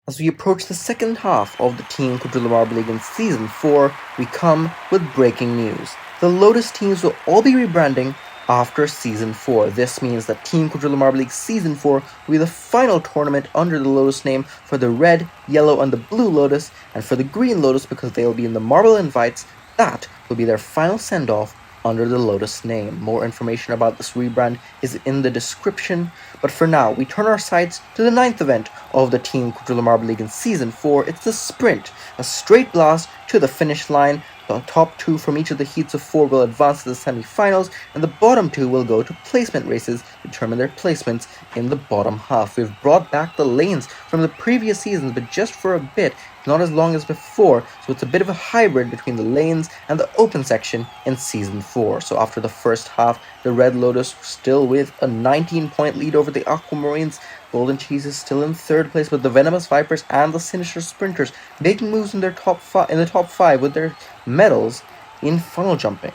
As we approach the second half of the Team Quadrilla Marble League in Season 4, we come with breaking news. The Lotus teams will all be rebranding after Season 4. This means that Team Quadrilla Marble League Season 4 will be the final tournament under the Lotus name for the red, yellow, and the blue Lotus, and for the green Lotus, because they will be in the Marble Invites, that will be their final send-off under the Lotus name. More information about this rebrand is in the description, but for now, we turn our sights to the 9th event of the Team Quadrilla Marble League in Season 4. It's the Sprint, a straight blast to the finish line. The top 2 from each of the heats of 4 will advance to the semi-finals, and the bottom 2 will go to placement races to determine their placements in the bottom half. We've brought back the lanes from the previous seasons, but just for a bit, not as long as before, so it's a bit of a hybrid between the lanes and the open section in Season 4. So after the first half, the Red Lotus still with a 19-point lead over the Aquamarines. Golden Cheese is still in 3rd place, but the Venomous Vipers and the Sinister Sprinters making moves in their top 5 with their medals in funnel jumping.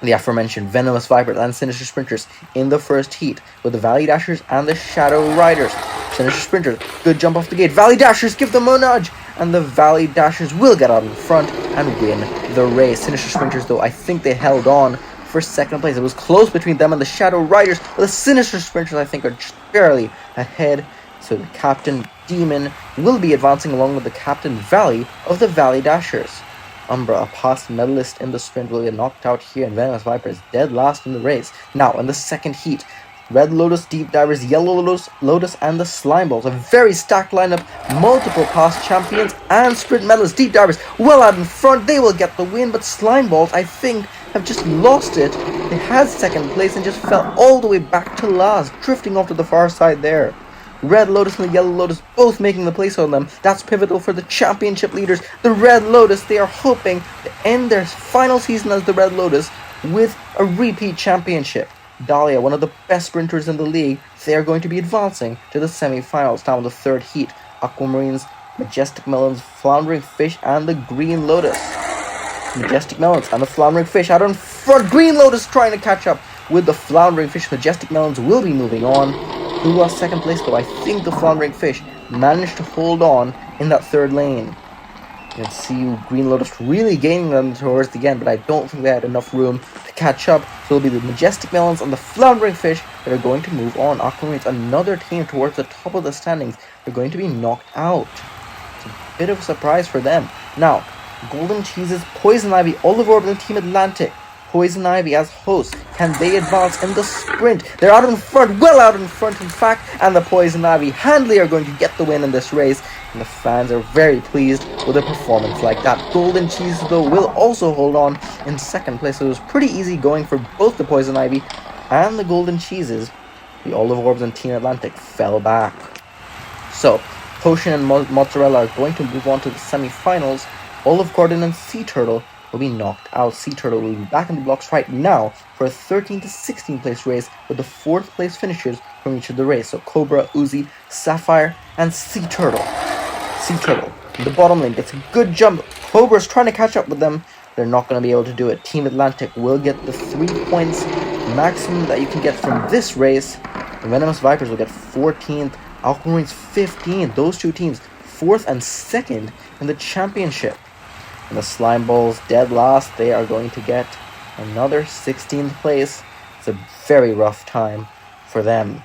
The aforementioned Venomous Vipers and Sinister Sprinters in the first heat, with the Valley Dashers and the Shadow Riders. Sinister Sprinters, good jump off the gate. Valley Dashers give them a nudge, and the Valley Dashers will get out in front and win the race. Sinister Sprinters, though, I think they held on for 2nd place. It was close between them and the Shadow Riders, but the Sinister Sprinters, I think, are just barely ahead. So the Captain Demon will be advancing along with the Captain Valley of the Valley Dashers. Umbra, a past medalist in the sprint, will get knocked out here, and Venomous Viper is dead last in the race. Now, in the second heat, Red Lotus, Deep Divers, Yellow Lotus, and the Slime Balls. A very stacked lineup, multiple past champions and sprint medalists. Deep Divers well out in front, they will get the win, but Slime Balls, I think, have just lost it. They had 2nd place and just fell all the way back to last, drifting off to the far side there. Red Lotus and the Yellow Lotus both making the place on them. That's pivotal for the championship leaders. The Red Lotus, they are hoping to end their final season as the Red Lotus with a repeat championship. Dahlia, one of the best sprinters in the league, they are going to be advancing to the semi-finals. Now in the 3rd heat, Aquamarines, Majestic Melons, Floundering Fish, and the Green Lotus. Majestic Melons and the Floundering Fish out in front. Green Lotus trying to catch up with the Floundering Fish. Majestic Melons will be moving on. Who lost 2nd place, though? I think the Floundering Fish managed to hold on in that 3rd lane. You can see Green Lotus really gaining them towards the end, but I don't think they had enough room to catch up. So it'll be the Majestic Melons and the Floundering Fish that are going to move on. Aquamarines, another team towards the top of the standings, they're going to be knocked out. It's a bit of a surprise for them. Now, Golden Cheese's Poison Ivy, Olive Orb, and Team Atlantic. Poison Ivy as hosts, can they advance in the sprint? They're out in front, well out in front in fact, and the Poison Ivy handily are going to get the win in this race, and the fans are very pleased with a performance like that. Golden Cheese, though, will also hold on in 2nd place, so it was pretty easy going for both the Poison Ivy and the Golden Cheeses. The Olive Orbs and Team Atlantic fell back. So, Potion and Mozzarella are going to move on to the semi-finals. Olive Garden and Sea Turtle will be knocked out. Sea Turtle will be back in the blocks right now for a 13th to 16th place race, with the 4th place finishers from each of the race. So Cobra, Uzi, Sapphire, and Sea Turtle. Sea Turtle, the bottom lane, gets a good jump. Cobra's trying to catch up with them. They're not going to be able to do it. Team Atlantic will get the 3 points maximum that you can get from this race. The Venomous Vipers will get 14th. Aquamarines 15th. Those 2 teams, 4th and 2nd in the championship. And the Slime Balls, dead last, they are going to get another 16th place. It's a very rough time for them.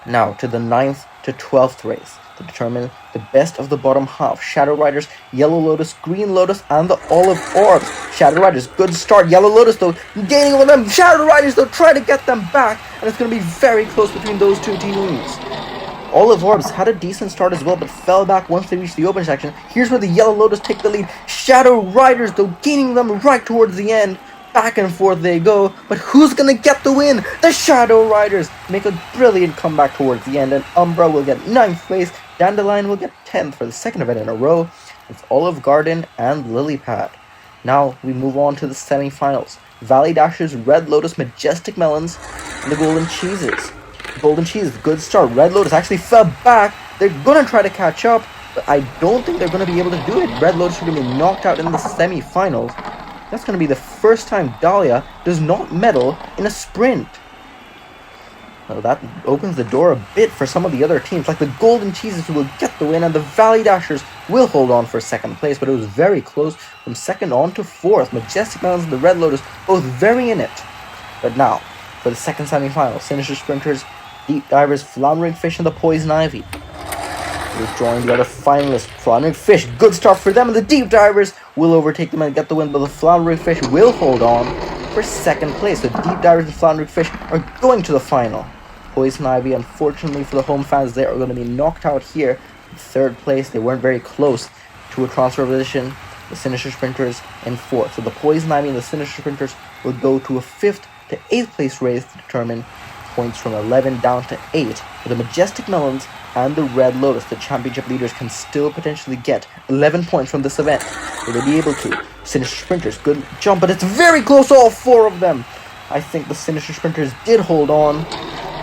Now to the 9th to 12th race to determine the best of the bottom half. Shadow Riders, Yellow Lotus, Green Lotus, and the Olive Orbs. Shadow Riders, good start. Yellow Lotus, though, gaining over them. Shadow Riders, though, try to get them back, and it's going to be very close between those 2 teams. Olive Orbs had a decent start as well, but fell back once they reached the open section. Here's where the Yellow Lotus take the lead. Shadow Riders, though, gaining them right towards the end. Back and forth they go, but who's gonna get the win? The Shadow Riders make a brilliant comeback towards the end, and Umbra will get 9th place. Dandelion will get 10th for the 2nd event in a row. It's Olive Garden and Lily Pad. Now we move on to the semi-finals. Valley Dashers, Red Lotus, Majestic Melons, and the Golden Cheeses. Golden Cheese, good start. Red Lotus actually fell back. They're gonna try to catch up, but I don't think they're gonna be able to do it. Red Lotus are gonna be knocked out in the semi-finals. That's gonna be the first time Dahlia does not medal in a sprint. Well, that opens the door a bit for some of the other teams, like the Golden Cheeses, who will get the win, and the Valley Dashers will hold on for second place, but it was very close from second on to fourth. Majestic Melons and the Red Lotus both very in it. But now, for the second semi-final, Sinister Sprinters, Deep Divers, Floundering Fish, and the Poison Ivy will join the other finalists. Floundering Fish, good start for them, and the Deep Divers will overtake them and get the win, but the Floundering Fish will hold on for second place. The Deep Divers and Floundering Fish are going to the final. Poison Ivy, unfortunately for the home fans, they are going to be knocked out here. In third place, they weren't very close to a transfer position. The Sinister Sprinters in fourth. So the Poison Ivy and the Sinister Sprinters will go to a 5th to 8th place race to determine points from 11 down to 8. For the Majestic Melons and the Red Lotus, the championship leaders can still potentially get 11 points from this event. Will they be able to? Sinister Sprinters, good jump, but it's very close, all 4 of them. I think the Sinister Sprinters did hold on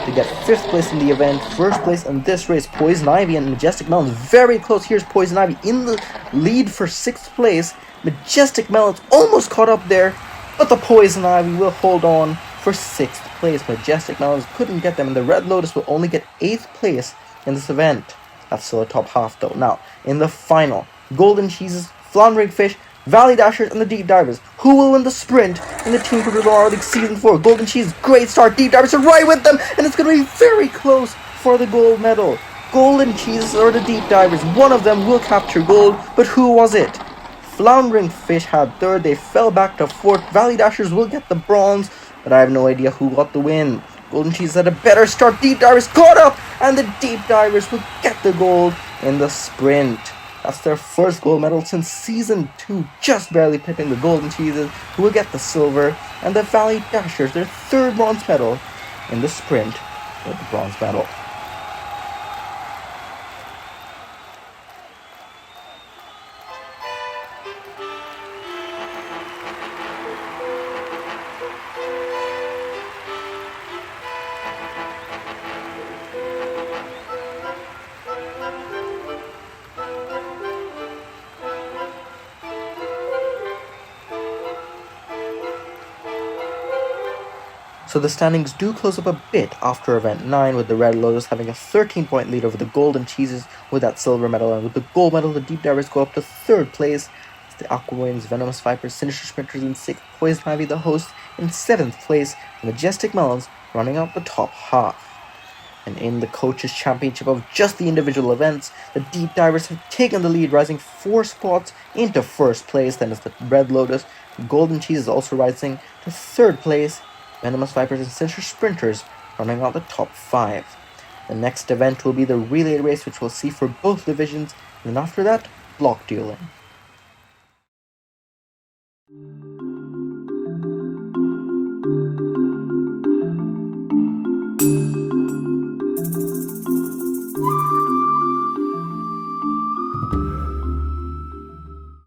to get 5th place in the event, 1st place in this race. Poison Ivy and Majestic Melons very close. Here's Poison Ivy in the lead for 6th place. Majestic Melons almost caught up there, but the Poison Ivy will hold on for 6th place. Majestic Melons couldn't get them, and the Red Lotus will only get 8th place in this event. That's still a top half though. Now, in the final, Golden Cheeses, Floundering Fish, Valley Dashers, and the Deep Divers. Who will win the sprint in the Team Quadrilla League Season 4? Golden Cheese, great start. Deep Divers are right with them, and it's going to be very close for the gold medal. Golden Cheeses or the Deep Divers, one of them will capture gold, but who was it? Floundering Fish had 3rd, they fell back to 4th. Valley Dashers will get the bronze, but I have no idea who got the win. Golden Cheese had a better start. Deep Divers caught up, and the Deep Divers will get the gold in the sprint. That's their first gold medal since Season 2, just barely pipping the Golden Cheeses, who will get the silver, and the Valley Dashers, their 3rd bronze medal in the sprint, with the bronze medal. So the standings do close up a bit after Event 9, with the Red Lotus having a 13-point lead over the Golden Cheeses with that silver medal, and with the gold medal, the Deep Divers go up to 3rd place. It's the Aquawings, Venomous Vipers, Sinister Sprinters in 6th, Poison Ivy the host in 7th place, the Majestic Melons running out the top half. And in the Coaches' Championship of just the individual events, the Deep Divers have taken the lead, rising 4 spots into 1st place. Then it's the Red Lotus. The Golden Cheese is also rising to 3rd place. Venomous Vipers and Sinister Sprinters running out the top 5. The next event will be the relay race, which we'll see for both divisions, and then after that, block dueling.